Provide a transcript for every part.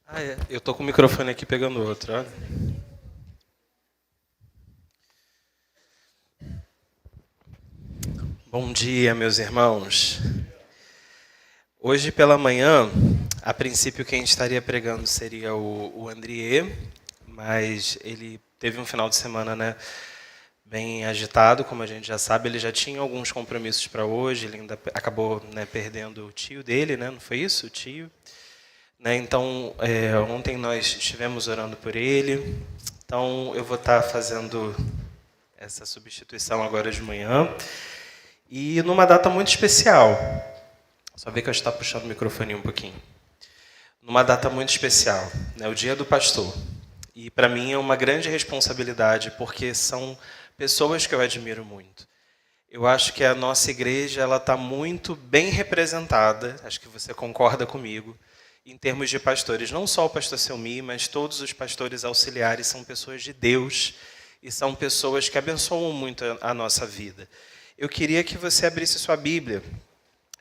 Ah, é. Eu tô com o microfone aqui pegando outro, olha. Bom dia, meus irmãos. Hoje pela manhã, a princípio quem estaria pregando seria o Andriê, mas ele teve um final de semana, né, bem agitado, como a gente já sabe. Ele já tinha alguns compromissos para hoje, ele ainda acabou, né, perdendo o tio dele, né, não foi isso? O tio. Né, então, ontem nós estivemos orando por ele, então eu vou estar fazendo essa substituição agora de manhã. E numa data muito especial, só ver que eu estou puxando o microfone um pouquinho. Numa data muito especial, né, o Dia do Pastor. E para mim é uma grande responsabilidade, porque são pessoas que eu admiro muito. Eu acho que a nossa igreja ela está muito bem representada, acho que você concorda comigo, em termos de pastores. Não só o pastor Selmi, mas todos os pastores auxiliares são pessoas de Deus e são pessoas que abençoam muito a nossa vida. Eu queria que você abrisse sua Bíblia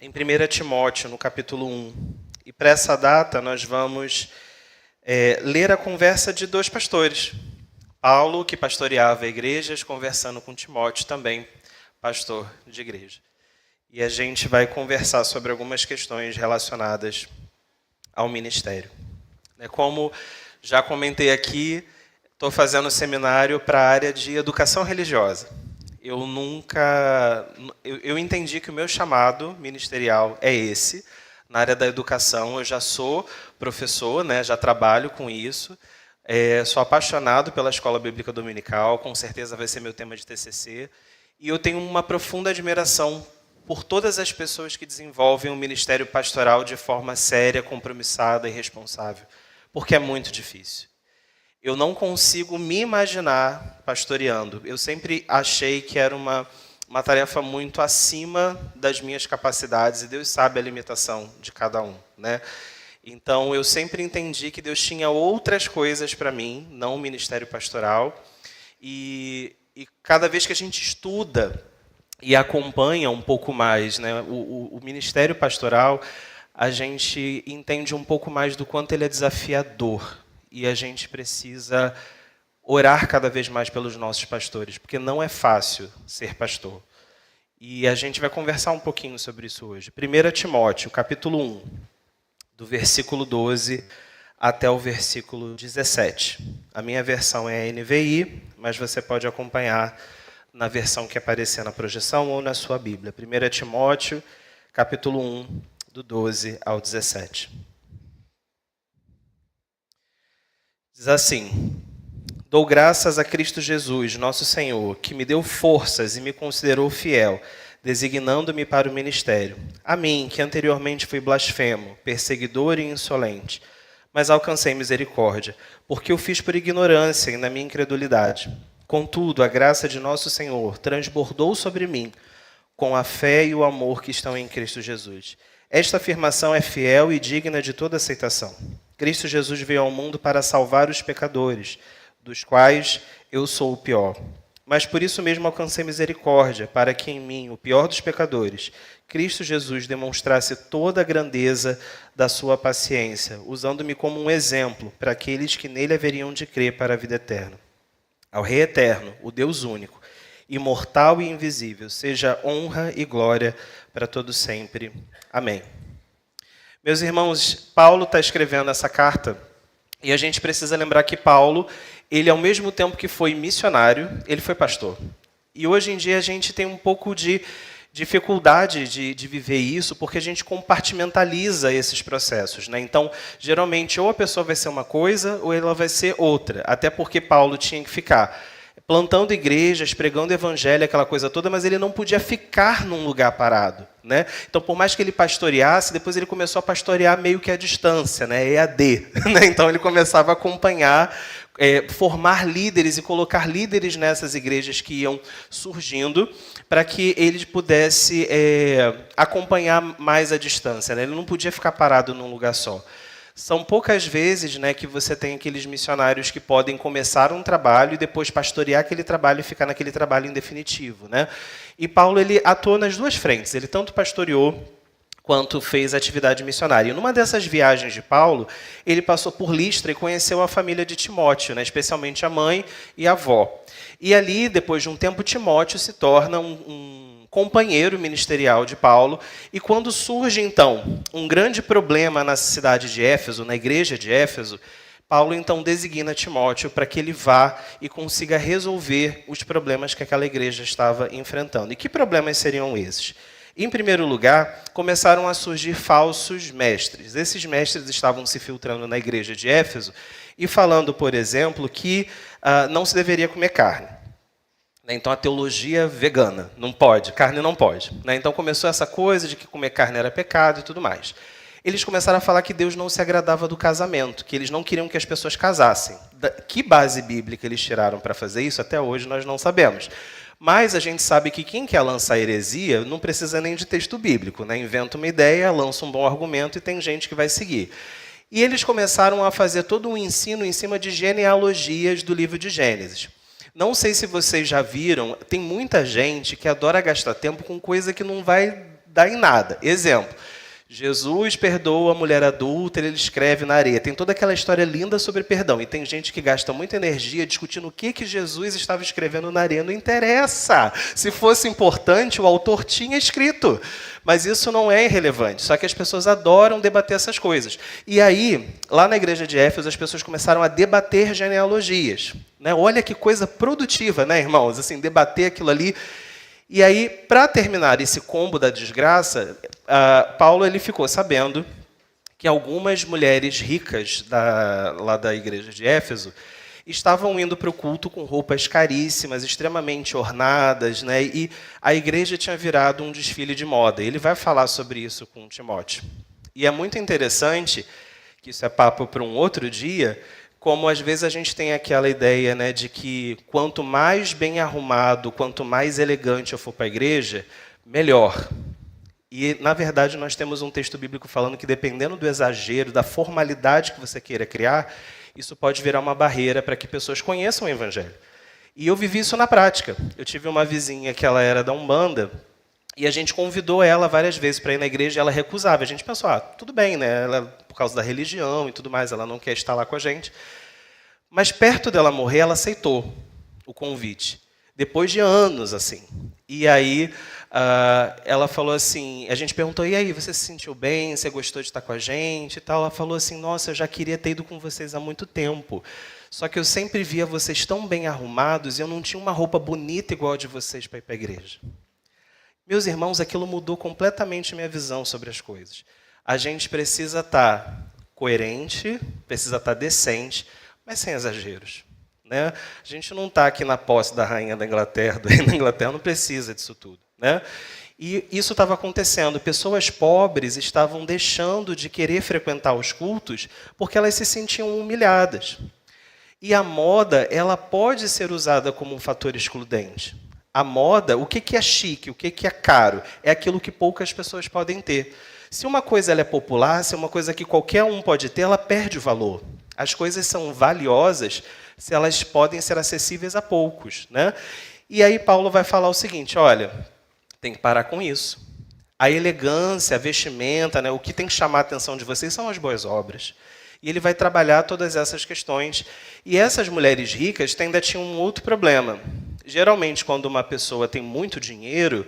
em 1 Timóteo, no capítulo 1. E para essa data nós vamos ler a conversa de dois pastores. Paulo, que pastoreava igrejas, conversando com Timóteo, também pastor de igreja. E a gente vai conversar sobre algumas questões relacionadas ao ministério. Como já comentei aqui, estou fazendo seminário para a área de educação religiosa. Eu entendi que o meu chamado ministerial é esse. Na área da educação, eu já sou professor, né, já trabalho com isso. Sou apaixonado pela escola bíblica dominical, com certeza vai ser meu tema de TCC. E eu tenho uma profunda admiração por todas as pessoas que desenvolvem o ministério pastoral de forma séria, compromissada e responsável, porque é muito difícil. Eu não consigo me imaginar pastoreando. Eu sempre achei que era uma tarefa muito acima das minhas capacidades, e Deus sabe a limitação de cada um, né? Então, eu sempre entendi que Deus tinha outras coisas para mim, não o ministério pastoral. E cada vez que a gente estuda e acompanha um pouco mais, né, o ministério pastoral, a gente entende um pouco mais do quanto ele é desafiador. E a gente precisa orar cada vez mais pelos nossos pastores, porque não é fácil ser pastor. E a gente vai conversar um pouquinho sobre isso hoje. 1 Timóteo, capítulo 1, do versículo 12 até o versículo 17. A minha versão é a NVI, mas você pode acompanhar na versão que aparecer na projeção ou na sua Bíblia. 1 Timóteo, capítulo 1, do 12 ao 17. Diz assim: Dou graças a Cristo Jesus, nosso Senhor, que me deu forças e me considerou fiel, designando-me para o ministério. A mim, que anteriormente fui blasfemo, perseguidor e insolente, mas alcancei misericórdia, porque o fiz por ignorância e na minha incredulidade. Contudo, a graça de nosso Senhor transbordou sobre mim, com a fé e o amor que estão em Cristo Jesus. Esta afirmação é fiel e digna de toda aceitação. Cristo Jesus veio ao mundo para salvar os pecadores, dos quais eu sou o pior. Mas por isso mesmo alcancei misericórdia, para que em mim, o pior dos pecadores, Cristo Jesus demonstrasse toda a grandeza da sua paciência, usando-me como um exemplo para aqueles que nele haveriam de crer para a vida eterna. Ao Rei eterno, o Deus único, imortal e invisível, seja honra e glória para todo sempre. Amém. Meus irmãos, Paulo está escrevendo essa carta e a gente precisa lembrar que Paulo, ele ao mesmo tempo que foi missionário, ele foi pastor. E hoje em dia a gente tem um pouco de dificuldade de viver isso, porque a gente compartimentaliza esses processos, né? Então, geralmente, ou a pessoa vai ser uma coisa, ou ela vai ser outra. Até porque Paulo tinha que ficar plantando igrejas, pregando evangelho, aquela coisa toda, mas ele não podia ficar num lugar parado, né? Então, por mais que ele pastoreasse, depois ele começou a pastorear meio que à distância, né? EAD. Né? Então, ele começava a acompanhar, formar líderes e colocar líderes nessas igrejas que iam surgindo, para que ele pudesse acompanhar mais à distância, né? Ele não podia ficar parado num lugar só. São poucas vezes, né, que você tem aqueles missionários que podem começar um trabalho e depois pastorear aquele trabalho e ficar naquele trabalho em definitivo, né? E Paulo ele atuou nas duas frentes. Ele tanto pastoreou quanto fez atividade missionária. E numa dessas viagens de Paulo, ele passou por Listra e conheceu a família de Timóteo, né, especialmente a mãe e a avó. E ali, depois de um tempo, Timóteo se torna um companheiro ministerial de Paulo. E quando surge, então, um grande problema na cidade de Éfeso, na igreja de Éfeso, Paulo, então, designa Timóteo para que ele vá e consiga resolver os problemas que aquela igreja estava enfrentando. E que problemas seriam esses? Em primeiro lugar, começaram a surgir falsos mestres. Esses mestres estavam se filtrando na igreja de Éfeso e falando, por exemplo, que não se deveria comer carne. Então, a teologia vegana, não pode, carne não pode. Então, começou essa coisa de que comer carne era pecado e tudo mais. Eles começaram a falar que Deus não se agradava do casamento, que eles não queriam que as pessoas casassem. Que base bíblica eles tiraram para fazer isso, até hoje nós não sabemos. Mas a gente sabe que quem quer lançar heresia não precisa nem de texto bíblico, né? Inventa uma ideia, lança um bom argumento e tem gente que vai seguir. E eles começaram a fazer todo um ensino em cima de genealogias do livro de Gênesis. Não sei se vocês já viram, tem muita gente que adora gastar tempo com coisa que não vai dar em nada. Exemplo, Jesus perdoa a mulher adúltera, ele escreve na areia. Tem toda aquela história linda sobre perdão. E tem gente que gasta muita energia discutindo o que Jesus estava escrevendo na areia. Não interessa. Se fosse importante, o autor tinha escrito. Mas isso não é irrelevante. Só que as pessoas adoram debater essas coisas. E aí, lá na igreja de Éfeso, as pessoas começaram a debater genealogias. Olha que coisa produtiva, né, irmãos? Assim, debater aquilo ali. E aí, para terminar esse combo da desgraça, Paulo ele ficou sabendo que algumas mulheres ricas lá da igreja de Éfeso estavam indo para o culto com roupas caríssimas, extremamente ornadas, né? E a igreja tinha virado um desfile de moda. Ele vai falar sobre isso com Timóteo. E é muito interessante, que isso é papo para um outro dia, como às vezes a gente tem aquela ideia, né, de que quanto mais bem arrumado, quanto mais elegante eu for para a igreja, melhor. E, na verdade, nós temos um texto bíblico falando que, dependendo do exagero, da formalidade que você queira criar, isso pode virar uma barreira para que pessoas conheçam o Evangelho. E eu vivi isso na prática. Eu tive uma vizinha que ela era da Umbanda, e a gente convidou ela várias vezes para ir na igreja e ela recusava. A gente pensou, tudo bem, né? Ela, por causa da religião e tudo mais, ela não quer estar lá com a gente. Mas perto dela morrer, ela aceitou o convite. Depois de anos, assim. E aí, ela falou assim, a gente perguntou, e aí, você se sentiu bem? Você gostou de estar com a gente e tal? Ela falou assim, nossa, eu já queria ter ido com vocês há muito tempo. Só que eu sempre via vocês tão bem arrumados e eu não tinha uma roupa bonita igual a de vocês para ir para a igreja. Meus irmãos, aquilo mudou completamente a minha visão sobre as coisas. A gente precisa estar coerente, precisa estar decente, mas sem exageros. Né? A gente não está aqui na posse da rainha da Inglaterra, do rei da Inglaterra, não precisa disso tudo. Né? E isso estava acontecendo. Pessoas pobres estavam deixando de querer frequentar os cultos porque elas se sentiam humilhadas. E a moda, ela pode ser usada como um fator excludente. A moda, o que é chique, o que é caro, é aquilo que poucas pessoas podem ter. Se uma coisa ela é popular, se é uma coisa que qualquer um pode ter, ela perde o valor. As coisas são valiosas se elas podem ser acessíveis a poucos. Né? E aí Paulo vai falar o seguinte, olha, tem que parar com isso. A elegância, a vestimenta, né, o que tem que chamar a atenção de vocês são as boas obras. E ele vai trabalhar todas essas questões. E essas mulheres ricas ainda tinham um outro problema. Geralmente, quando uma pessoa tem muito dinheiro,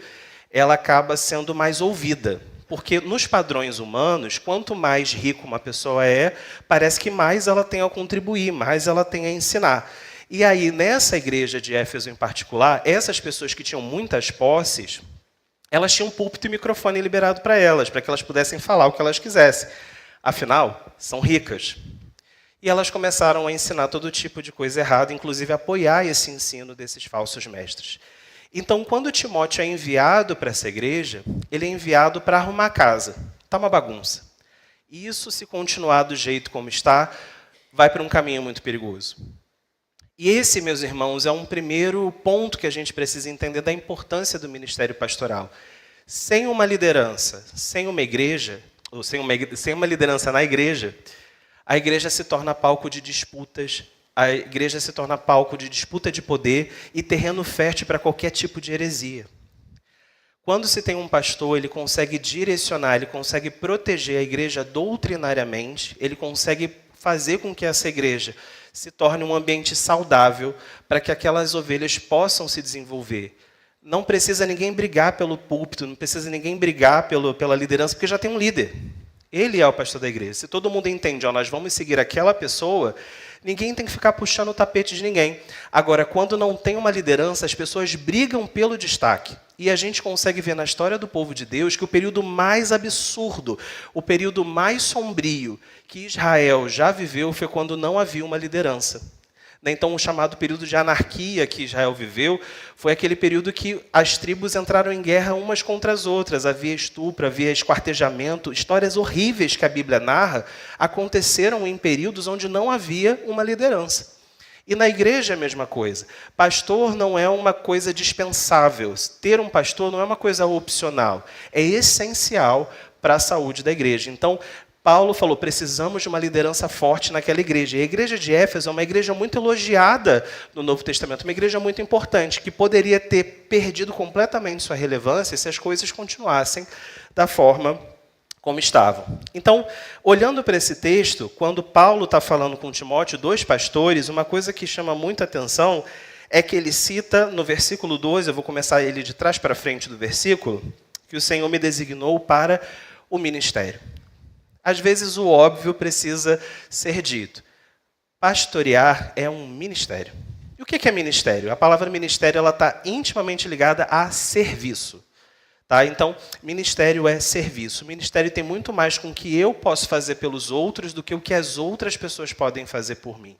ela acaba sendo mais ouvida. Porque, nos padrões humanos, quanto mais rico uma pessoa é, parece que mais ela tem a contribuir, mais ela tem a ensinar. E aí, nessa igreja de Éfeso em particular, essas pessoas que tinham muitas posses, elas tinham púlpito e microfone liberado para que elas pudessem falar o que elas quisessem. Afinal, são ricas. E elas começaram a ensinar todo tipo de coisa errada, inclusive apoiar esse ensino desses falsos mestres. Então, quando Timóteo é enviado para essa igreja, ele é enviado para arrumar a casa. Está uma bagunça. E isso, se continuar do jeito como está, vai para um caminho muito perigoso. E esse, meus irmãos, é um primeiro ponto que a gente precisa entender da importância do ministério pastoral. Sem uma liderança, sem uma igreja, ou sem uma liderança na igreja, a igreja se torna palco de disputas, a igreja se torna palco de disputa de poder e terreno fértil para qualquer tipo de heresia. Quando se tem um pastor, ele consegue direcionar, ele consegue proteger a igreja doutrinariamente, ele consegue fazer com que essa igreja se torne um ambiente saudável para que aquelas ovelhas possam se desenvolver. Não precisa ninguém brigar pelo púlpito, não precisa ninguém brigar pela liderança, porque já tem um líder. Ele é o pastor da igreja. Se todo mundo entende, nós vamos seguir aquela pessoa, ninguém tem que ficar puxando o tapete de ninguém. Agora, quando não tem uma liderança, as pessoas brigam pelo destaque. E a gente consegue ver na história do povo de Deus que o período mais absurdo, o período mais sombrio que Israel já viveu foi quando não havia uma liderança. Então, o chamado período de anarquia que Israel viveu foi aquele período que as tribos entraram em guerra umas contra as outras. Havia estupro, havia esquartejamento. Histórias horríveis que a Bíblia narra aconteceram em períodos onde não havia uma liderança. E na igreja é a mesma coisa. Pastor não é uma coisa dispensável. Ter um pastor não é uma coisa opcional. É essencial para a saúde da igreja. Então, Paulo falou, precisamos de uma liderança forte naquela igreja. E a igreja de Éfeso é uma igreja muito elogiada no Novo Testamento, uma igreja muito importante, que poderia ter perdido completamente sua relevância se as coisas continuassem da forma como estavam. Então, olhando para esse texto, quando Paulo está falando com Timóteo, 2 pastores, uma coisa que chama muita atenção é que ele cita no versículo 12, eu vou começar ele de trás para frente do versículo, que o Senhor me designou para o ministério. Às vezes o óbvio precisa ser dito. Pastorear é um ministério. E o que é ministério? A palavra ministério está intimamente ligada a serviço. Tá? Então, ministério é serviço. O ministério tem muito mais com o que eu posso fazer pelos outros do que o que as outras pessoas podem fazer por mim.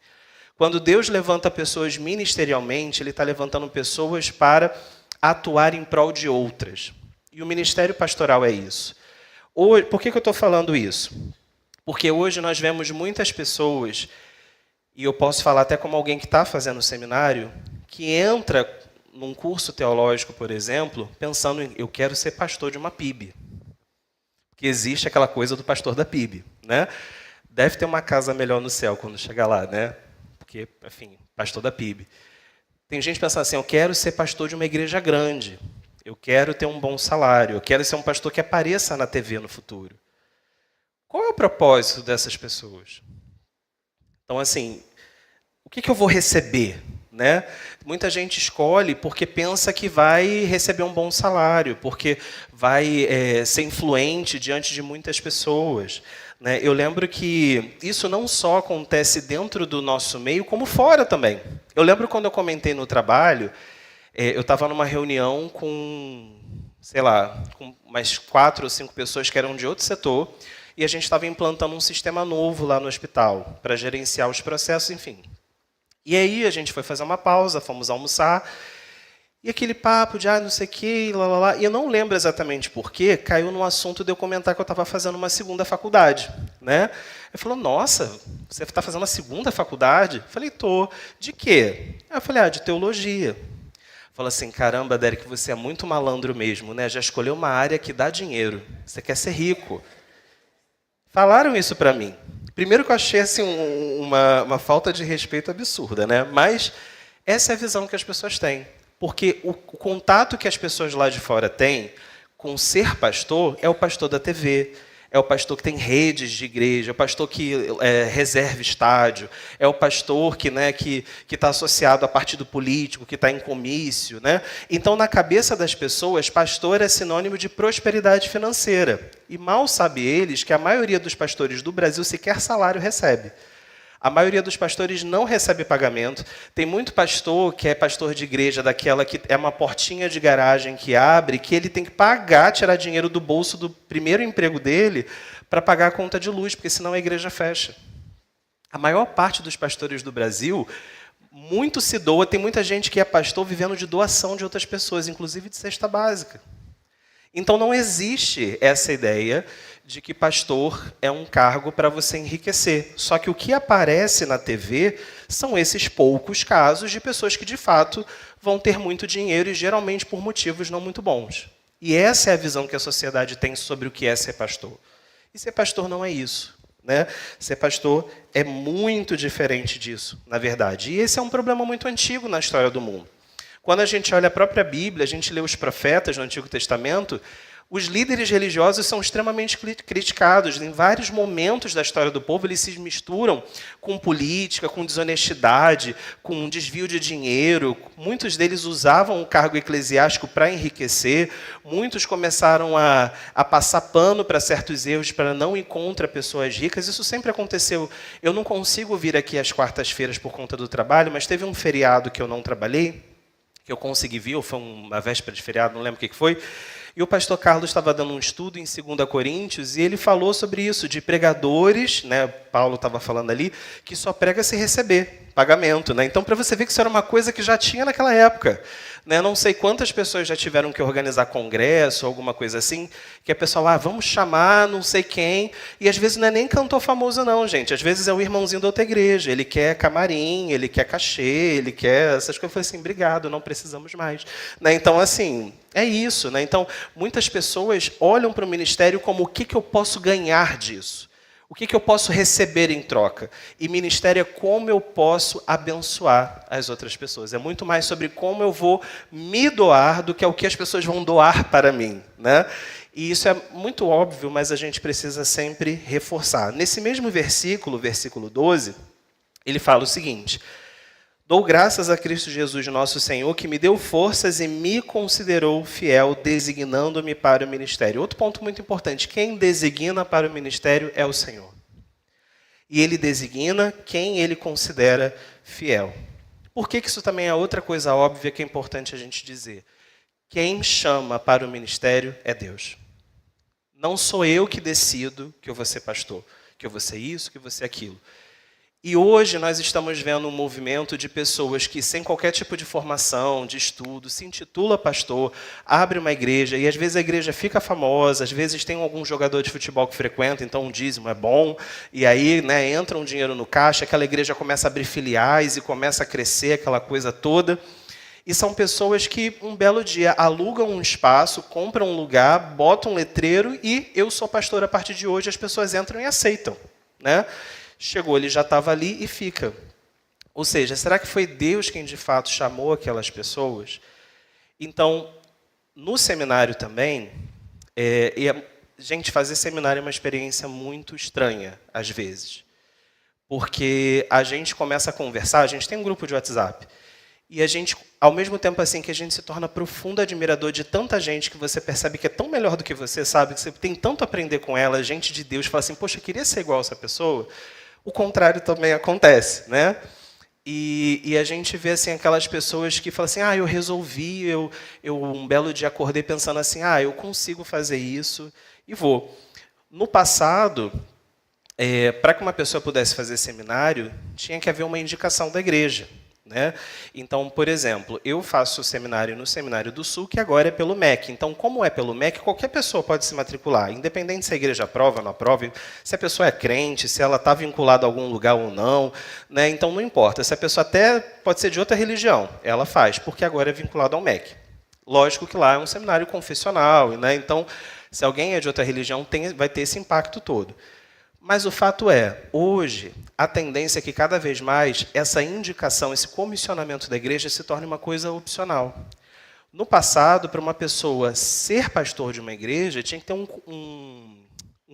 Quando Deus levanta pessoas ministerialmente, Ele está levantando pessoas para atuar em prol de outras. E o ministério pastoral é isso. Hoje, por que eu estou falando isso? Porque hoje nós vemos muitas pessoas, e eu posso falar até como alguém que está fazendo seminário, que entra num curso teológico, por exemplo, pensando em, eu quero ser pastor de uma PIB. Porque existe aquela coisa do pastor da PIB, né? Deve ter uma casa melhor no céu quando chegar lá, né? Porque, enfim, pastor da PIB. Tem gente pensando assim, eu quero ser pastor de uma igreja grande. Eu quero ter um bom salário, eu quero ser um pastor que apareça na TV no futuro. Qual é o propósito dessas pessoas? Então, assim, o que eu vou receber? Né? Muita gente escolhe porque pensa que vai receber um bom salário, porque vai ser influente diante de muitas pessoas. Né? Eu lembro que isso não só acontece dentro do nosso meio, como fora também. Eu lembro quando eu comentei no trabalho, eu estava numa reunião com, sei lá, com umas 4 ou 5 pessoas que eram de outro setor, e a gente estava implantando um sistema novo lá no hospital, para gerenciar os processos, enfim. E aí a gente foi fazer uma pausa, fomos almoçar, e aquele papo de, não sei o quê, e eu não lembro exatamente porquê, caiu no assunto de eu comentar que eu estava fazendo uma segunda faculdade. Né? Ele falou, nossa, você está fazendo uma segunda faculdade? Eu falei, tô. De quê? Eu falei, de teologia. Falou assim, caramba, Derek, você é muito malandro mesmo, né? Já escolheu uma área que dá dinheiro. Você quer ser rico. Falaram isso para mim. Primeiro que eu achei assim, uma falta de respeito absurda, né? Mas essa é a visão que as pessoas têm. Porque o contato que as pessoas lá de fora têm com ser pastor é o pastor da TV, é o pastor que tem redes de igreja, é o pastor que reserva estádio, é o pastor que está associado a partido político, que está em comício. Né? Então, na cabeça das pessoas, pastor é sinônimo de prosperidade financeira. E mal sabe eles que a maioria dos pastores do Brasil sequer salário recebe. A maioria dos pastores não recebe pagamento. Tem muito pastor que é pastor de igreja, daquela que é uma portinha de garagem que abre, que ele tem que pagar, tirar dinheiro do bolso do primeiro emprego dele para pagar a conta de luz, porque senão a igreja fecha. A maior parte dos pastores do Brasil, muito se doa. Tem muita gente que é pastor vivendo de doação de outras pessoas, inclusive de cesta básica. Então não existe essa ideia de que pastor é um cargo para você enriquecer. Só que o que aparece na TV são esses poucos casos de pessoas que, de fato, vão ter muito dinheiro e geralmente por motivos não muito bons. E essa é a visão que a sociedade tem sobre o que é ser pastor. E ser pastor não é isso. Né? Ser pastor é muito diferente disso, na verdade. E esse é um problema muito antigo na história do mundo. Quando a gente olha a própria Bíblia, a gente lê os profetas no Antigo Testamento, os líderes religiosos são extremamente criticados. Em vários momentos da história do povo, eles se misturam com política, com desonestidade, com desvio de dinheiro. Muitos deles usavam o cargo eclesiástico para enriquecer. Muitos começaram a passar pano para certos erros, para não ir contra pessoas ricas. Isso sempre aconteceu. Eu não consigo vir aqui às quartas-feiras por conta do trabalho, mas teve um feriado que eu não trabalhei, que eu consegui vir, ou foi uma véspera de feriado, não lembro o que foi. E o pastor Carlos estava dando um estudo em 2 Coríntios e ele falou sobre isso, de pregadores, né, Paulo estava falando ali, que só prega se receber pagamento. Né? Então, para você ver que isso era uma coisa que já tinha naquela época. Né? Não sei quantas pessoas já tiveram que organizar congresso, alguma coisa assim, que a pessoa, vamos chamar não sei quem, e às vezes não é nem cantor famoso não, gente. Às vezes é o irmãozinho da outra igreja, ele quer camarim, ele quer cachê, ele quer essas coisas. Eu falei assim, obrigado, não precisamos mais. Né? Então, assim, é isso. Né? Então, muitas pessoas olham para o ministério como o que eu posso ganhar disso? O que eu posso receber em troca? E ministério é como eu posso abençoar as outras pessoas. É muito mais sobre como eu vou me doar do que é o que as pessoas vão doar para mim. Né? E isso é muito óbvio, mas a gente precisa sempre reforçar. Nesse mesmo versículo, versículo 12, ele fala o seguinte: dou graças a Cristo Jesus, nosso Senhor, que me deu forças e me considerou fiel, designando-me para o ministério. Outro ponto muito importante, quem designa para o ministério é o Senhor. E Ele designa quem Ele considera fiel. Por que isso também é outra coisa óbvia que é importante a gente dizer? Quem chama para o ministério é Deus. Não sou eu que decido que eu vou ser pastor, que eu vou ser isso, que eu vou ser aquilo. E hoje nós estamos vendo um movimento de pessoas que, sem qualquer tipo de formação, de estudo, se intitula pastor, abre uma igreja, e às vezes a igreja fica famosa, às vezes tem algum jogador de futebol que frequenta, então um dízimo é bom, e aí entra um dinheiro no caixa, aquela igreja começa a abrir filiais e começa a crescer, aquela coisa toda. E são pessoas que, um belo dia, alugam um espaço, compram um lugar, botam um letreiro e eu sou pastor a partir de hoje, as pessoas entram e aceitam. Né? Chegou, ele já estava ali e fica. Ou seja, será que foi Deus quem de fato chamou aquelas pessoas? Então, no seminário também, gente, fazer seminário é uma experiência muito estranha, às vezes. Porque a gente começa a conversar, a gente tem um grupo de WhatsApp, e a gente, ao mesmo tempo assim que a gente se torna profundo admirador de tanta gente que você percebe que é tão melhor do que você, sabe? Que você tem tanto a aprender com ela, gente de Deus, fala assim, poxa, eu queria ser igual a essa pessoa. O contrário também acontece, né? E a gente vê assim, aquelas pessoas que falam assim, eu resolvi, eu um belo dia acordei pensando assim, eu consigo fazer isso e vou. No passado, para que uma pessoa pudesse fazer seminário, tinha que haver uma indicação da igreja. Né? Então, por exemplo, eu faço seminário no Seminário do Sul, que agora é pelo MEC. Então, como é pelo MEC, qualquer pessoa pode se matricular, independente se a igreja aprova ou não aprova, se a pessoa é crente, se ela está vinculada a algum lugar ou não. Né? Então, não importa. Se a pessoa até pode ser de outra religião, ela faz, porque agora é vinculado ao MEC. Lógico que lá é um seminário confessional, né? Então, se alguém é de outra religião, vai ter esse impacto todo. Mas o fato é, hoje, a tendência é que cada vez mais essa indicação, esse comissionamento da igreja se torne uma coisa opcional. No passado, para uma pessoa ser pastor de uma igreja, tinha que ter um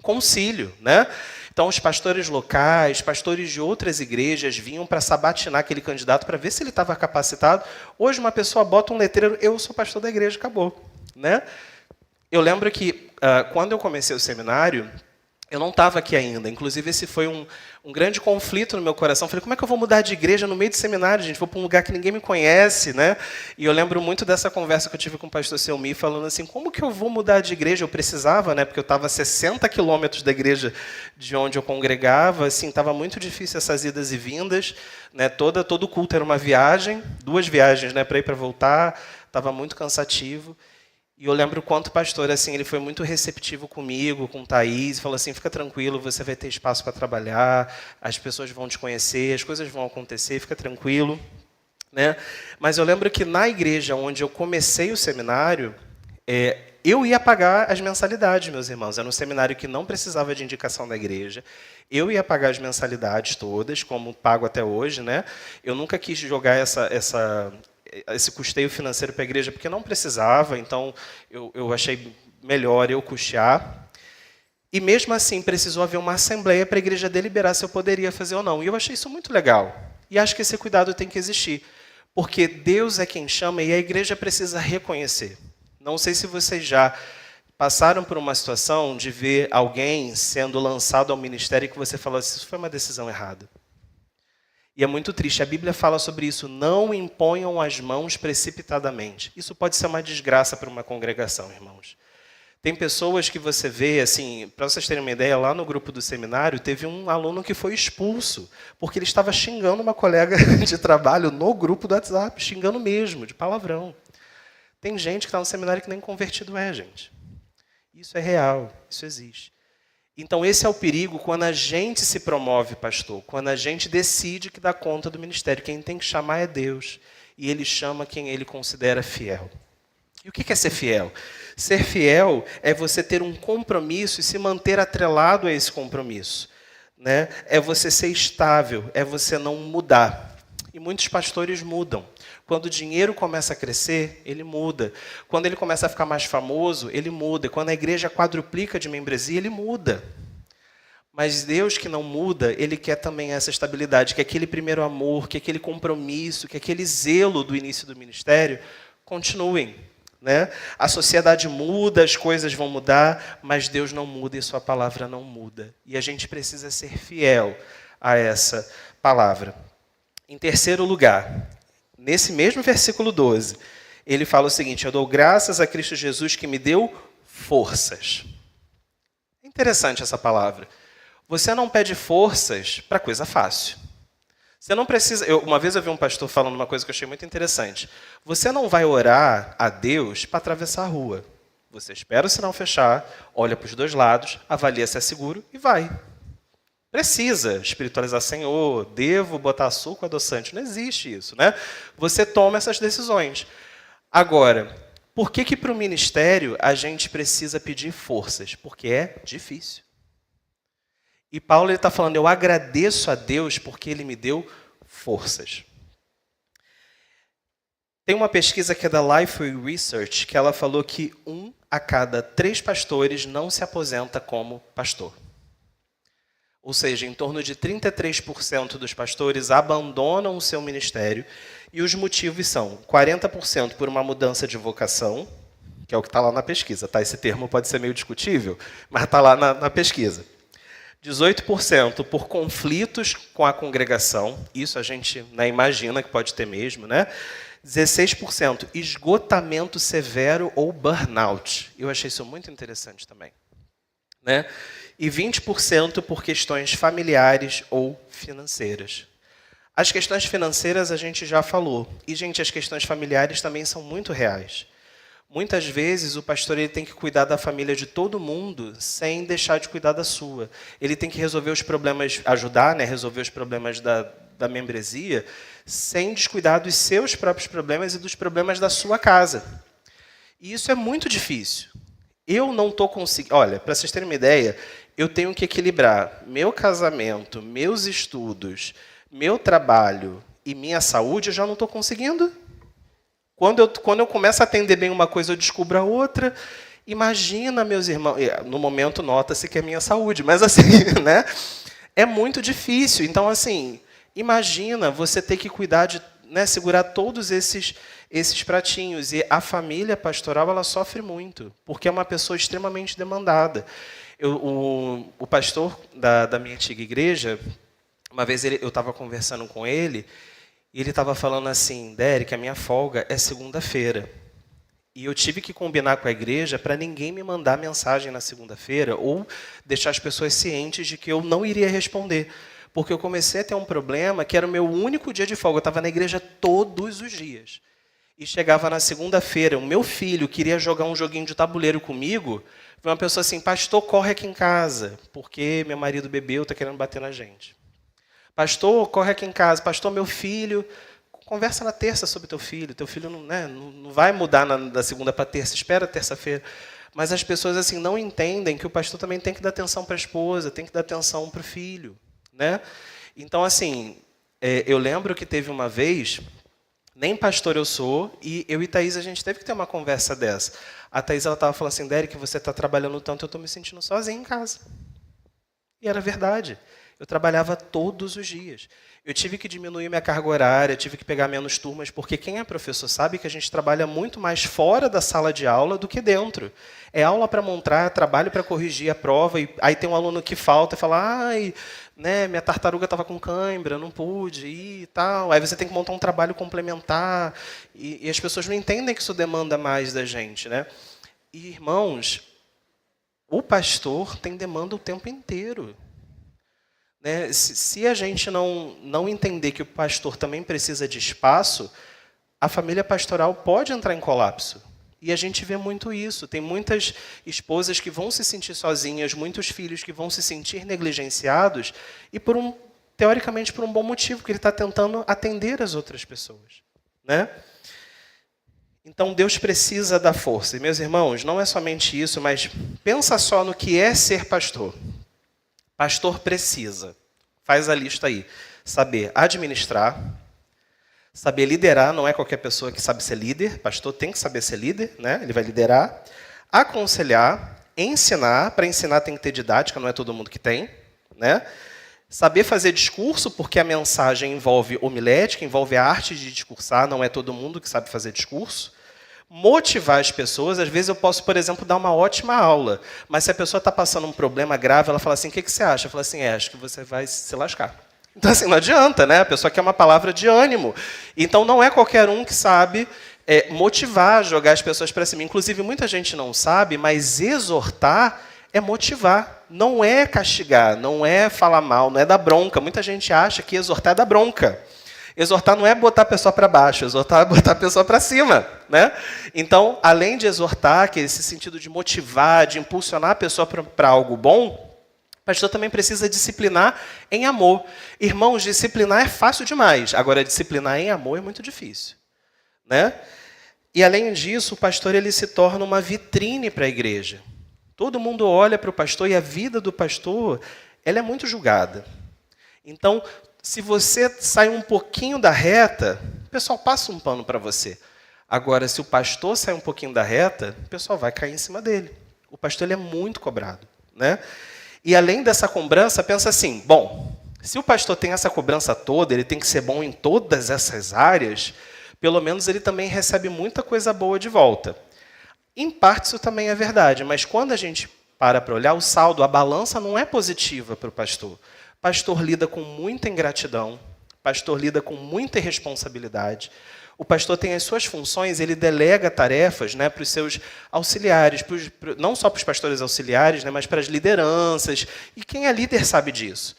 concílio. Né? Então, os pastores locais, pastores de outras igrejas vinham para sabatinar aquele candidato para ver se ele estava capacitado. Hoje, uma pessoa bota um letreiro, eu sou pastor da igreja, acabou. Né? Eu lembro que, quando eu comecei o seminário, eu não estava aqui ainda. Inclusive, esse foi um grande conflito no meu coração. Falei, como é que eu vou mudar de igreja no meio do seminário, gente? Vou para um lugar que ninguém me conhece, né? E eu lembro muito dessa conversa que eu tive com o pastor Selmi, falando assim, como que eu vou mudar de igreja? Eu precisava, né? Porque eu estava a 60 quilômetros da igreja de onde eu congregava. Assim, estava muito difícil essas idas e vindas. Né? Todo culto era uma viagem, 2 viagens, né? Para ir e para voltar. Estava muito cansativo. E eu lembro o quanto o pastor, assim, ele foi muito receptivo comigo, com Thaís, falou assim, fica tranquilo, você vai ter espaço para trabalhar, as pessoas vão te conhecer, as coisas vão acontecer, fica tranquilo. Né? Mas eu lembro que na igreja onde eu comecei o seminário, eu ia pagar as mensalidades, meus irmãos. Era um seminário que não precisava de indicação da igreja. Eu ia pagar as mensalidades todas, como pago até hoje. Né? Eu nunca quis jogar esse custeio financeiro para a igreja, porque não precisava, então eu achei melhor eu custear. E mesmo assim, precisou haver uma assembleia para a igreja deliberar se eu poderia fazer ou não. E eu achei isso muito legal. E acho que esse cuidado tem que existir. Porque Deus é quem chama e a igreja precisa reconhecer. Não sei se vocês já passaram por uma situação de ver alguém sendo lançado ao ministério e que você falou assim, isso foi uma decisão errada. E é muito triste. A Bíblia fala sobre isso. Não imponham as mãos precipitadamente. Isso pode ser uma desgraça para uma congregação, irmãos. Tem pessoas que você vê, assim, para vocês terem uma ideia, lá no grupo do seminário, teve um aluno que foi expulso, porque ele estava xingando uma colega de trabalho no grupo do WhatsApp, xingando mesmo, de palavrão. Tem gente que está no seminário que nem convertido é, gente. Isso é real, isso existe. Então, esse é o perigo quando a gente se promove, pastor, quando a gente decide que dá conta do ministério. Quem tem que chamar é Deus, e Ele chama quem Ele considera fiel. E o que é ser fiel? Ser fiel é você ter um compromisso e se manter atrelado a esse compromisso, né? É você ser estável, é você não mudar. E muitos pastores mudam. Quando o dinheiro começa a crescer, ele muda. Quando ele começa a ficar mais famoso, ele muda. Quando a igreja quadruplica de membresia, ele muda. Mas Deus que não muda, Ele quer também essa estabilidade, que aquele primeiro amor, que aquele compromisso, que aquele zelo do início do ministério continuem. Né? A sociedade muda, as coisas vão mudar, mas Deus não muda e sua palavra não muda. E a gente precisa ser fiel a essa palavra. Em terceiro lugar, nesse mesmo versículo 12, ele fala o seguinte, eu dou graças a Cristo Jesus que me deu forças. É interessante essa palavra. Você não pede forças para coisa fácil. Você não precisa... uma vez eu vi um pastor falando uma coisa que eu achei muito interessante. Você não vai orar a Deus para atravessar a rua. Você espera o sinal fechar, olha para os dois lados, avalia se é seguro e vai. Precisa espiritualizar, Senhor, devo botar açúcar ou adoçante? Não existe isso, né? Você toma essas decisões. Agora, por que para o ministério a gente precisa pedir forças? Porque é difícil. E Paulo está falando, eu agradeço a Deus porque Ele me deu forças. Tem uma pesquisa que é da Life Research, que ela falou que 1 a cada 3 pastores não se aposenta como pastor. Ou seja, em torno de 33% dos pastores abandonam o seu ministério, e os motivos são 40% por uma mudança de vocação, que é o que está lá na pesquisa. Tá? Esse termo pode ser meio discutível, mas está lá na pesquisa. 18% por conflitos com a congregação, isso a gente imagina que pode ter mesmo, né? 16% esgotamento severo ou burnout. Eu achei isso muito interessante também. Né? E 20% por questões familiares ou financeiras. As questões financeiras a gente já falou. E, gente, as questões familiares também são muito reais. Muitas vezes o pastor ele tem que cuidar da família de todo mundo sem deixar de cuidar da sua. Ele tem que resolver os problemas, ajudar, né, resolver os problemas da membresia, sem descuidar dos seus próprios problemas e dos problemas da sua casa. E isso é muito difícil. Eu não estou conseguindo... Olha, para vocês terem uma ideia, eu tenho que equilibrar meu casamento, meus estudos, meu trabalho e minha saúde, eu já não estou conseguindo. Quando eu começo a atender bem uma coisa, eu descubro a outra. Imagina, meus irmãos... No momento, nota-se que é minha saúde, mas assim, né? É muito difícil. Então, assim, imagina você ter que cuidar de, né, segurar todos esses pratinhos. E a família pastoral, ela sofre muito, porque é uma pessoa extremamente demandada. O pastor da minha antiga igreja, uma vez eu estava conversando com ele, e ele estava falando assim, Derek, a minha folga é segunda-feira. E eu tive que combinar com a igreja para ninguém me mandar mensagem na segunda-feira ou deixar as pessoas cientes de que eu não iria responder. Porque eu comecei a ter um problema que era o meu único dia de folga. Eu estava na igreja todos os dias. E chegava na segunda-feira, o meu filho queria jogar um joguinho de tabuleiro comigo. Foi uma pessoa assim, pastor, corre aqui em casa, porque meu marido bebeu, está querendo bater na gente. Pastor, corre aqui em casa. Pastor, meu filho... Conversa na terça sobre teu filho. Teu filho não vai mudar da segunda para terça. Espera terça-feira. Mas as pessoas assim não entendem que o pastor também tem que dar atenção para a esposa, tem que dar atenção para o filho. Né? Então, assim, eu lembro que teve uma vez Nem pastor eu sou, e eu e Thaís, a gente teve que ter uma conversa dessa. A Thaís, ela estava falando assim, Derek, você está trabalhando tanto, eu estou me sentindo sozinha em casa. E era verdade. Eu trabalhava todos os dias. Eu tive que diminuir minha carga horária, tive que pegar menos turmas, porque quem é professor sabe que a gente trabalha muito mais fora da sala de aula do que dentro. É aula para montar, trabalho para corrigir a prova, e aí tem um aluno que falta e fala, ai, né, minha tartaruga estava com cãibra, não pude ir e tal. Aí você tem que montar um trabalho complementar, e as pessoas não entendem que isso demanda mais da gente, né? E, irmãos, o pastor tem demanda o tempo inteiro. Né? Se a gente não entender que o pastor também precisa de espaço, a família pastoral pode entrar em colapso. E a gente vê muito isso. Tem muitas esposas que vão se sentir sozinhas, muitos filhos que vão se sentir negligenciados, e teoricamente por um bom motivo, porque ele está tentando atender as outras pessoas. Né? Então Deus precisa da força. E, meus irmãos, não é somente isso, mas pensa só no que é ser pastor. Pastor precisa, faz a lista aí, saber administrar, saber liderar, não é qualquer pessoa que sabe ser líder, pastor tem que saber ser líder, né? Ele vai liderar, aconselhar, ensinar, para ensinar tem que ter didática, não é todo mundo que tem, né? Saber fazer discurso, porque a mensagem envolve homilética, envolve a arte de discursar, não é todo mundo que sabe fazer discurso. Motivar as pessoas, às vezes eu posso, por exemplo, dar uma ótima aula, mas se a pessoa está passando um problema grave, ela fala assim, o que você acha? Eu falo assim, acho que você vai se lascar. Então, assim, não adianta, né? A pessoa quer uma palavra de ânimo. Então, não é qualquer um que sabe motivar, jogar as pessoas para cima. Inclusive, muita gente não sabe, mas exortar é motivar, não é castigar, não é falar mal, não é dar bronca. Muita gente acha que exortar é dar bronca. Exortar não é botar a pessoa para baixo, exortar é botar a pessoa para cima. Né? Então, além de exortar, que é esse sentido de motivar, de impulsionar a pessoa para algo bom, o pastor também precisa disciplinar em amor. Irmãos, disciplinar é fácil demais, agora disciplinar em amor é muito difícil. Né? E, além disso, o pastor ele se torna uma vitrine para a igreja. Todo mundo olha para o pastor e a vida do pastor ela é muito julgada. Então, se você sai um pouquinho da reta, o pessoal passa um pano para você. Agora, se o pastor sai um pouquinho da reta, o pessoal vai cair em cima dele. O pastor ele é muito cobrado. Né? E, além dessa cobrança, pensa assim, bom, se o pastor tem essa cobrança toda, ele tem que ser bom em todas essas áreas, pelo menos ele também recebe muita coisa boa de volta. Em parte, isso também é verdade, mas quando a gente para olhar o saldo, a balança não é positiva para o pastor. O pastor lida com muita ingratidão, o pastor lida com muita irresponsabilidade. O pastor tem as suas funções, ele delega tarefas, né, para os seus auxiliares, não só para os pastores auxiliares, né, mas para as lideranças. E quem é líder sabe disso.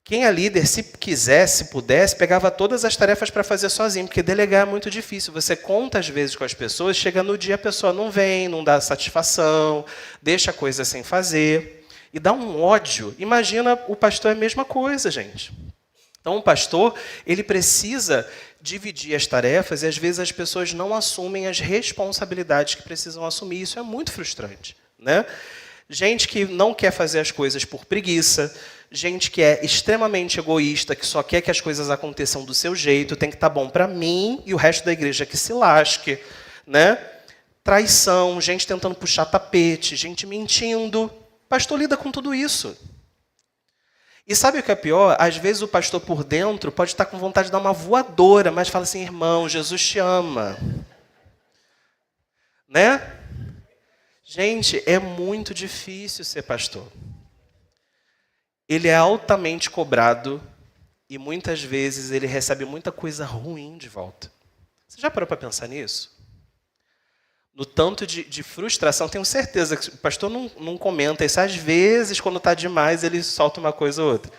Quem é líder, se quisesse, se pudesse, pegava todas as tarefas para fazer sozinho, porque delegar é muito difícil. Você conta às vezes com as pessoas, chega no dia a pessoa não vem, não dá satisfação, deixa a coisa sem fazer. E dá um ódio. Imagina, o pastor é a mesma coisa, gente. Então, o pastor ele precisa dividir as tarefas e, às vezes, as pessoas não assumem as responsabilidades que precisam assumir. Isso é muito frustrante. Né? Gente que não quer fazer as coisas por preguiça, gente que é extremamente egoísta, que só quer que as coisas aconteçam do seu jeito, tem que estar bom para mim e o resto da igreja que se lasque. Né? Traição, gente tentando puxar tapete, gente mentindo. O pastor lida com tudo isso. E sabe o que é pior? Às vezes o pastor por dentro pode estar com vontade de dar uma voadora, mas fala assim, irmão, Jesus te ama. Né? Gente, é muito difícil ser pastor. Ele é altamente cobrado e muitas vezes ele recebe muita coisa ruim de volta. Você já parou para pensar nisso? No tanto de frustração, tenho certeza que o pastor não comenta isso. Às vezes, quando está demais, ele solta uma coisa ou outra.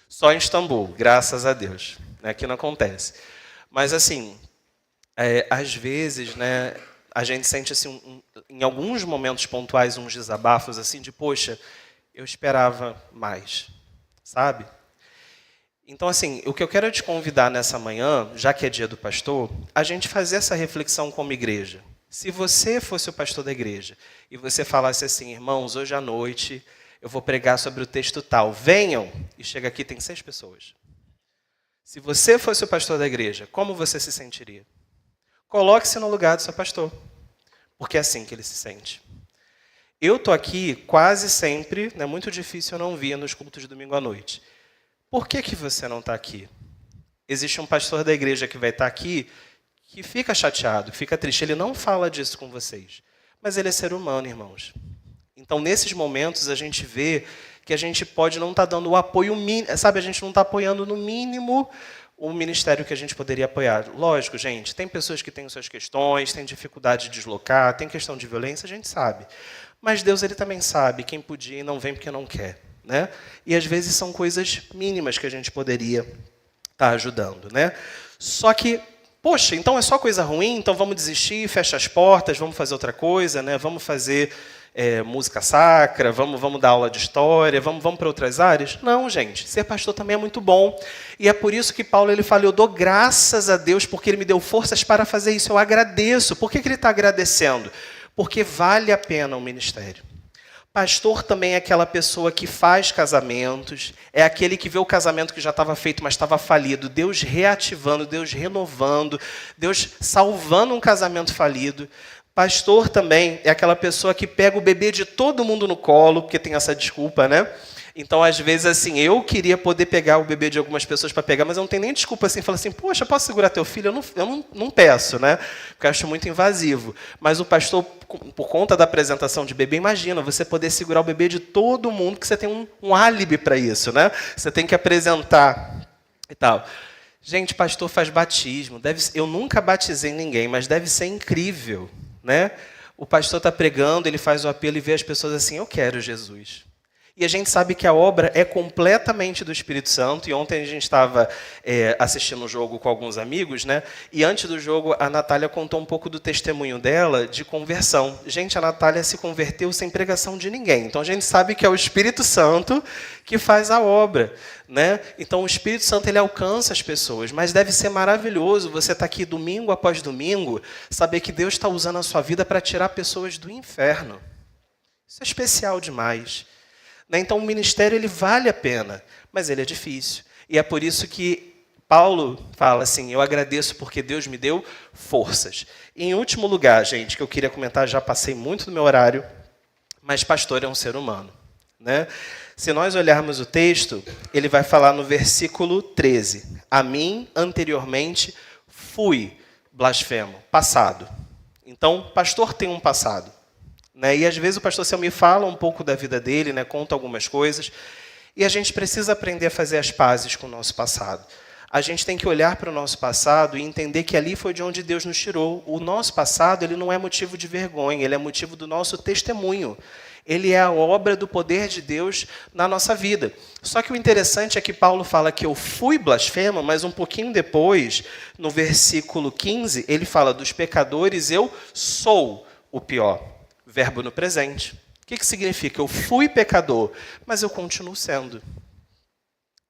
Só em Istambul, graças a Deus. Aqui não acontece. Mas, assim, às vezes, né, a gente sente, assim, em alguns momentos pontuais, uns desabafos, assim, de, poxa, eu esperava mais, sabe? Então, assim, o que eu quero te convidar nessa manhã, já que é dia do pastor, a gente fazer essa reflexão como igreja. Se você fosse o pastor da igreja e você falasse assim, irmãos, hoje à noite eu vou pregar sobre o texto tal, venham, e chega aqui, tem 6 pessoas. Se você fosse o pastor da igreja, como você se sentiria? Coloque-se no lugar do seu pastor, porque é assim que ele se sente. Eu estou aqui quase sempre, é muito difícil eu não vir nos cultos de domingo à noite. Por que você não está aqui? Existe um pastor da igreja que vai estar aqui que fica chateado, fica triste. Ele não fala disso com vocês, mas ele é ser humano, irmãos. Então, nesses momentos, a gente vê que a gente pode não estar dando o apoio mínimo, sabe? A gente não está apoiando no mínimo o ministério que a gente poderia apoiar. Lógico, gente, tem pessoas que têm suas questões, têm dificuldade de deslocar, tem questão de violência, a gente sabe. Mas Deus, ele também sabe quem podia e não vem porque não quer, né? E às vezes são coisas mínimas que a gente poderia estar ajudando, né? Só que, poxa, então é só coisa ruim, então vamos desistir, fecha as portas, vamos fazer outra coisa, né? Vamos fazer música sacra, vamos dar aula de história, vamos para outras áreas? Não, gente, ser pastor também é muito bom. E é por isso que Paulo ele fala, eu dou graças a Deus porque ele me deu forças para fazer isso, eu agradeço. Por que ele está agradecendo? Porque vale a pena o ministério. Pastor também é aquela pessoa que faz casamentos, é aquele que vê o casamento que já estava feito, mas estava falido, Deus reativando, Deus renovando, Deus salvando um casamento falido. Pastor também é aquela pessoa que pega o bebê de todo mundo no colo, porque tem essa desculpa, né? Então, às vezes, assim, eu queria poder pegar o bebê de algumas pessoas para pegar, mas eu não tenho nem desculpa assim, falar assim, poxa, posso segurar teu filho? Eu não peço, né? Porque eu acho muito invasivo. Mas o pastor, por conta da apresentação de bebê, imagina, você poder segurar o bebê de todo mundo, que você tem um álibi para isso, né? Você tem que apresentar e tal. Gente, pastor faz batismo. Eu nunca batizei ninguém, mas deve ser incrível, né? O pastor está pregando, ele faz o apelo e vê as pessoas assim, eu quero Jesus. E a gente sabe que a obra é completamente do Espírito Santo. E ontem a gente estava assistindo um jogo com alguns amigos, né? E antes do jogo, a Natália contou um pouco do testemunho dela de conversão. Gente, a Natália se converteu sem pregação de ninguém. Então a gente sabe que é o Espírito Santo que faz a obra, né? Então o Espírito Santo ele alcança as pessoas. Mas deve ser maravilhoso você estar aqui domingo após domingo, saber que Deus está usando a sua vida para tirar pessoas do inferno. Isso é especial demais. Então, o ministério ele vale a pena, mas ele é difícil. E é por isso que Paulo fala assim, eu agradeço porque Deus me deu forças. E, em último lugar, gente, que eu queria comentar, já passei muito do meu horário, mas pastor é um ser humano, né? Se nós olharmos o texto, ele vai falar no versículo 13, a mim, anteriormente, fui blasfemo, passado. Então, pastor tem um passado. Né? E às vezes o pastor Selmi fala um pouco da vida dele, né? Conta algumas coisas, e a gente precisa aprender a fazer as pazes com o nosso passado. A gente tem que olhar para o nosso passado e entender que ali foi de onde Deus nos tirou. O nosso passado ele não é motivo de vergonha, ele é motivo do nosso testemunho. Ele é a obra do poder de Deus na nossa vida. Só que o interessante é que Paulo fala que eu fui blasfemo, mas um pouquinho depois, no versículo 15, ele fala dos pecadores, eu sou o pior. Verbo no presente. O que significa? Eu fui pecador, mas eu continuo sendo.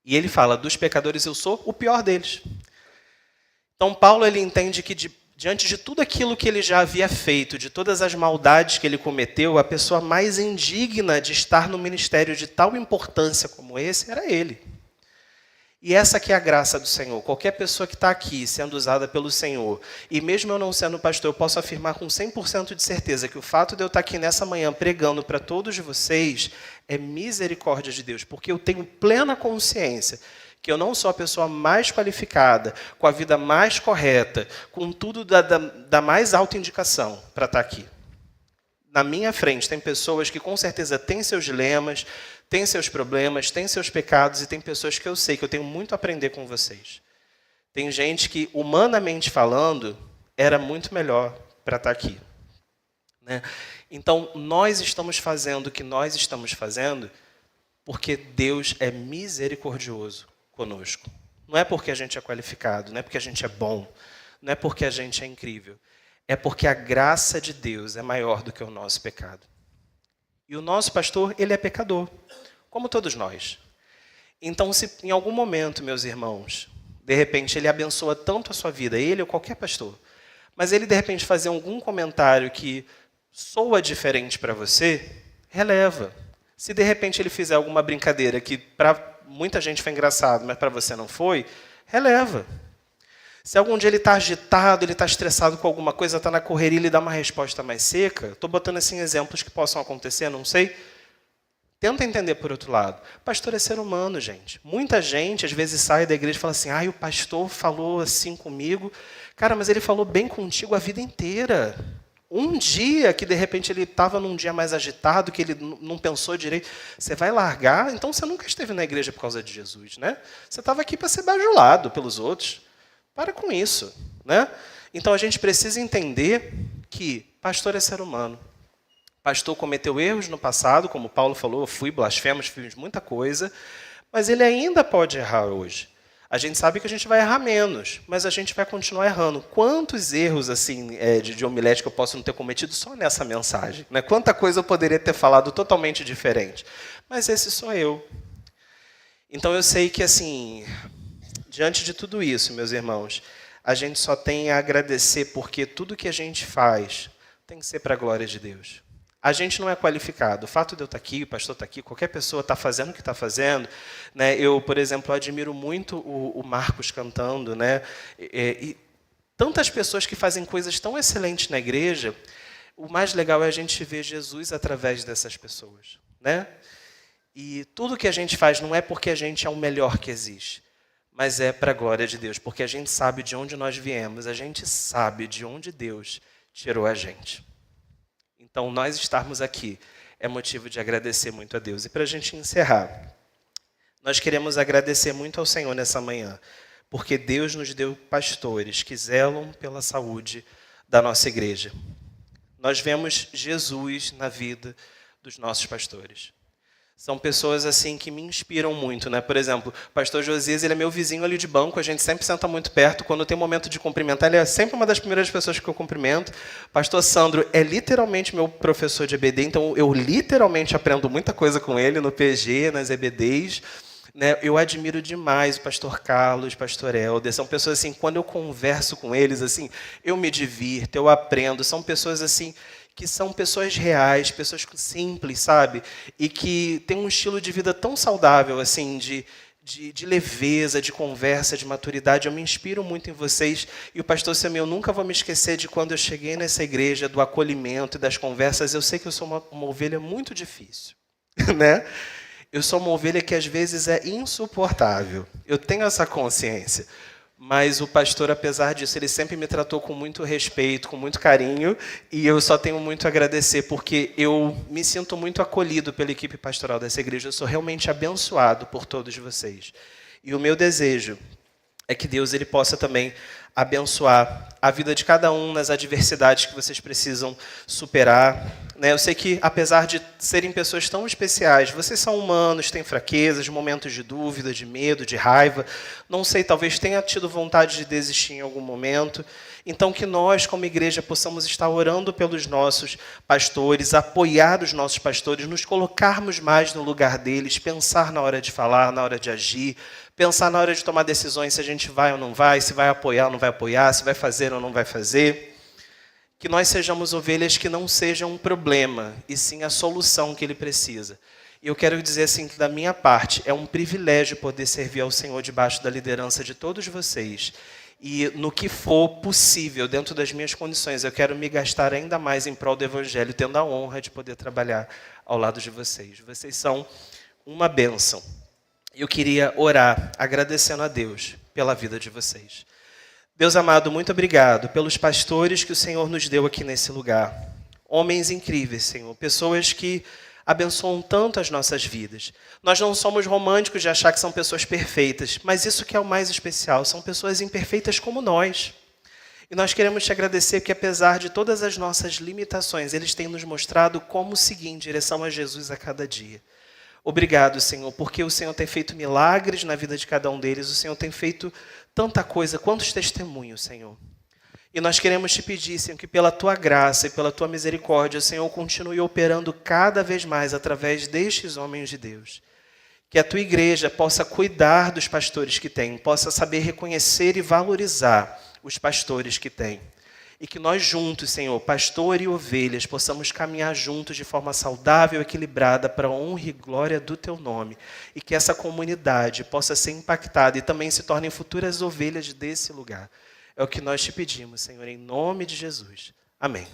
E ele fala, dos pecadores eu sou o pior deles. Então Paulo ele entende que diante de tudo aquilo que ele já havia feito, de todas as maldades que ele cometeu, a pessoa mais indigna de estar no ministério de tal importância como esse era ele. E essa que é a graça do Senhor. Qualquer pessoa que está aqui sendo usada pelo Senhor, e mesmo eu não sendo pastor, eu posso afirmar com 100% de certeza que o fato de eu estar aqui nessa manhã pregando para todos vocês é misericórdia de Deus, porque eu tenho plena consciência que eu não sou a pessoa mais qualificada, com a vida mais correta, com tudo da mais alta indicação para estar aqui. Na minha frente tem pessoas que com certeza têm seus dilemas, têm seus problemas, têm seus pecados, e tem pessoas que eu sei que eu tenho muito a aprender com vocês. Tem gente que, humanamente falando, era muito melhor para estar aqui. Né? Então, nós estamos fazendo o que nós estamos fazendo porque Deus é misericordioso conosco. Não é porque a gente é qualificado, não é porque a gente é bom, não é porque a gente é incrível. É porque a graça de Deus é maior do que o nosso pecado. E o nosso pastor, ele é pecador, como todos nós. Então, se em algum momento, meus irmãos, de repente ele abençoa tanto a sua vida, ele ou qualquer pastor, mas ele de repente fazer algum comentário que soa diferente para você, releva. Se de repente ele fizer alguma brincadeira que para muita gente foi engraçado, mas para você não foi, releva. Se algum dia ele está agitado, ele está estressado com alguma coisa, está na correria, ele dá uma resposta mais seca. Estou botando assim exemplos que possam acontecer, não sei. Tenta entender por outro lado. Pastor é ser humano, gente. Muita gente, às vezes, sai da igreja e fala assim, o pastor falou assim comigo. Cara, mas ele falou bem contigo a vida inteira. Um dia que, de repente, ele estava num dia mais agitado, que ele não pensou direito, você vai largar? Então, você nunca esteve na igreja por causa de Jesus, né? Você estava aqui para ser bajulado pelos outros. Para com isso, né? Então, a gente precisa entender que pastor é ser humano. Pastor cometeu erros no passado, como Paulo falou, eu fui blasfemo, fiz muita coisa, mas ele ainda pode errar hoje. A gente sabe que a gente vai errar menos, mas a gente vai continuar errando. Quantos erros assim de homilética eu posso não ter cometido só nessa mensagem? Né? Quanta coisa eu poderia ter falado totalmente diferente? Mas esse sou eu. Então eu sei que, assim, diante de tudo isso, meus irmãos, a gente só tem a agradecer, porque tudo que a gente faz tem que ser para a glória de Deus. A gente não é qualificado. O fato de eu estar aqui, o pastor está aqui, qualquer pessoa está fazendo o que está fazendo. Né? Eu, por exemplo, admiro muito o Marcos cantando. Né? E tantas pessoas que fazem coisas tão excelentes na igreja, o mais legal é a gente ver Jesus através dessas pessoas. Né? E tudo que a gente faz não é porque a gente é o melhor que existe, mas é para a glória de Deus, porque a gente sabe de onde nós viemos, a gente sabe de onde Deus tirou a gente. Então, nós estarmos aqui é motivo de agradecer muito a Deus. E para a gente encerrar, nós queremos agradecer muito ao Senhor nessa manhã, porque Deus nos deu pastores que zelam pela saúde da nossa igreja. Nós vemos Jesus na vida dos nossos pastores. São pessoas assim que me inspiram muito, né? Por exemplo, o pastor Josias, ele é meu vizinho ali de banco, a gente sempre senta muito perto. Quando tem momento de cumprimentar, ele é sempre uma das primeiras pessoas que eu cumprimento. Pastor Sandro é literalmente meu professor de EBD, então eu literalmente aprendo muita coisa com ele no PG, nas EBDs. Né? Eu admiro demais o pastor Carlos, o pastor Helder. São pessoas assim, quando eu converso com eles, assim, eu me divirto, eu aprendo. São pessoas assim que são pessoas reais, pessoas simples, sabe? E que têm um estilo de vida tão saudável, assim, de leveza, de conversa, de maturidade. Eu me inspiro muito em vocês. E o pastor Samuel, eu nunca vou me esquecer de quando eu cheguei nessa igreja, do acolhimento e das conversas. Eu sei que eu sou uma ovelha muito difícil, né? Eu sou uma ovelha que às vezes é insuportável. Eu tenho essa consciência. Mas o pastor, apesar disso, ele sempre me tratou com muito respeito, com muito carinho, e eu só tenho muito a agradecer, porque eu me sinto muito acolhido pela equipe pastoral dessa igreja. Eu sou realmente abençoado por todos vocês. E o meu desejo é que Deus ele possa também abençoar a vida de cada um nas adversidades que vocês precisam superar. Né? Eu sei que, apesar de serem pessoas tão especiais, vocês são humanos, têm fraquezas, momentos de dúvida, de medo, de raiva. Não sei, talvez tenha tido vontade de desistir em algum momento. Então, que nós, como igreja, possamos estar orando pelos nossos pastores, apoiar os nossos pastores, nos colocarmos mais no lugar deles, pensar na hora de falar, na hora de agir, pensar na hora de tomar decisões se a gente vai ou não vai, se vai apoiar ou não vai apoiar, se vai fazer ou não vai fazer. Que nós sejamos ovelhas que não sejam um problema, e sim a solução que ele precisa. E eu quero dizer assim, que da minha parte, é um privilégio poder servir ao Senhor debaixo da liderança de todos vocês. E no que for possível, dentro das minhas condições, eu quero me gastar ainda mais em prol do Evangelho, tendo a honra de poder trabalhar ao lado de vocês. Vocês são uma bênção. Eu queria orar agradecendo a Deus pela vida de vocês. Deus amado, muito obrigado pelos pastores que o Senhor nos deu aqui nesse lugar. Homens incríveis, Senhor. Pessoas que abençoam tanto as nossas vidas. Nós não somos românticos de achar que são pessoas perfeitas, mas isso que é o mais especial. São pessoas imperfeitas como nós. E nós queremos te agradecer que, apesar de todas as nossas limitações, eles têm nos mostrado como seguir em direção a Jesus a cada dia. Obrigado, Senhor, porque o Senhor tem feito milagres na vida de cada um deles. O Senhor tem feito tanta coisa, quantos testemunhos, Senhor. E nós queremos te pedir, Senhor, que pela tua graça e pela tua misericórdia, o Senhor continue operando cada vez mais através destes homens de Deus. Que a tua igreja possa cuidar dos pastores que tem, possa saber reconhecer e valorizar os pastores que tem. E que nós juntos, Senhor, pastor e ovelhas, possamos caminhar juntos de forma saudável e equilibrada para a honra e glória do Teu nome. E que essa comunidade possa ser impactada e também se tornem futuras ovelhas desse lugar. É o que nós te pedimos, Senhor, em nome de Jesus. Amém.